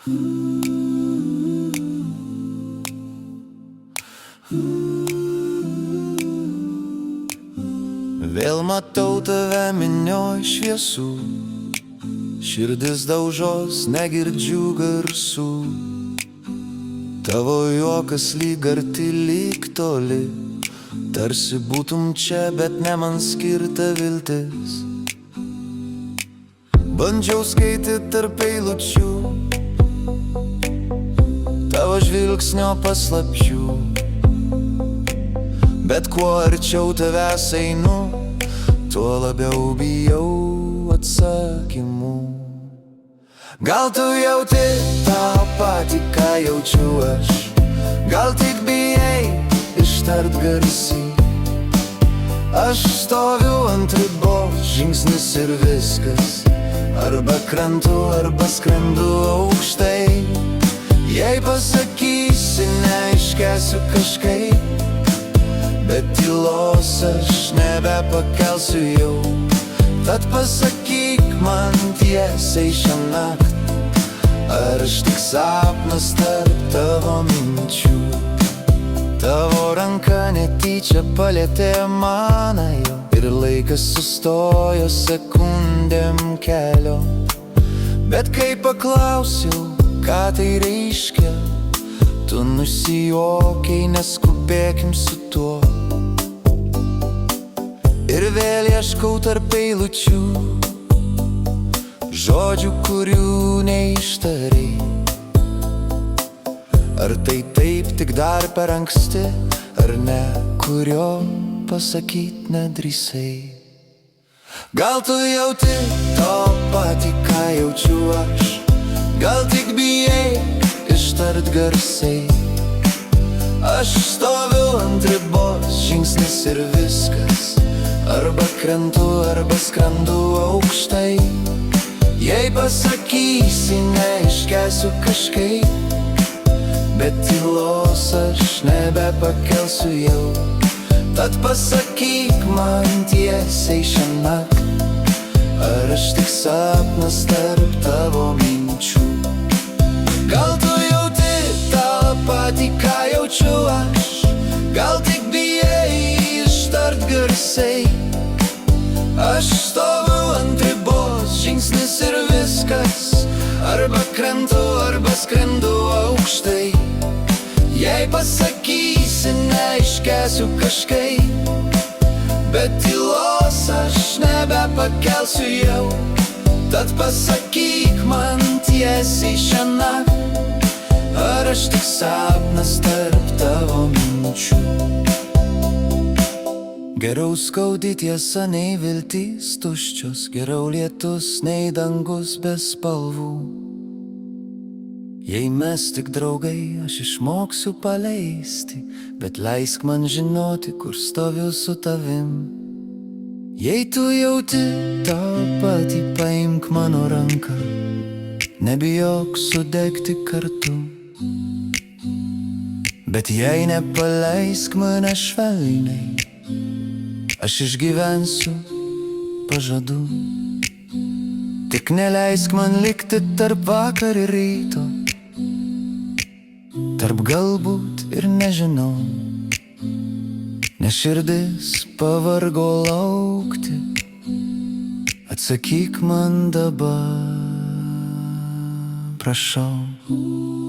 Vėl matau tave minioj šviesų, širdis daužos, negirdžiu garsų. Tavo juokas lyg arti, lyg toli, tarsi būtum čia, bet ne man skirta viltis. Bandžiau skaityti tarp eilučių tavo žvilgsnio paslapčių, bet kuo arčiau tavęs einu, tuo labiau bijau atsakymų. Gal tu jauti tą patį, ką jaučiu aš, gal tik bijai ištart garsiai. Aš stoviu ant ribos, žingsnis ir viskas, arba krantu, arba skrendu aukštai. Jei pasakysi, neiškęsiu kažkaip, bet tylos aš nebepakelsiu jau. Tad pasakyk man tiesiai šiąnakt, ar aš tik sapnas tarp tavo minčių. Tavo ranka netyčia palietė maną jau, ir laikas sustojo sekundėm kelio. Bet kai paklausiau, ką tai reiškia, tu nusijuokiai, neskubėkim su tuo. Ir vėl ieškau tarp eilučių žodžių, kurių neištarei. Ar tai taip tik dar per anksti, ar ne, kurio pasakyt nedrįsai. Gal tu jauti to patį, ką jaučiu aš, gal tik bijai ištart garsiai. Aš stoviu ant ribos, žingsnis ir viskas, arba krentu, arba skrendu aukštai. Jei pasakysi, neiškęsiu kažkaip, bet tylos aš nebepakelsiu jau. Tad pasakyk man tiesiai šiąnakt, ar aš tik sapnas tarp tavo minčių. Gal tu jauti tą patį, ką jaučiu aš, gal tik bijai ištart garsiai. Aš stoviu ant ribos, žingsnis ir viskas, arba krentu, arba skrendu aukštai. Jei pasakysi, neiškęsiu kažkaip, bet tylos aš nebepakelsiu jau. Tad pasakyk man tiesiai šiąnakt, ar aš tik sapnas tarp tavo minčių. Geriau skaudi tiesa nei viltys tuščios, geriau lietus nei dangus be spalvų. Jei mes tik draugai, aš išmoksiu paleisti, bet leisk man žinoti, kur stoviu su tavim. Jei tu jauti tą patį, paimk mano ranką, nebijok sudegti kartu. Bet jei nepaleisk mane švelniai, aš išgyvensiu, pažadu. Tik neleisk man likti tarp vakar ir ryto, tarp galbūt ir nežinau, nes širdis pavargo laukti. Atsakyk man dabar, prašau.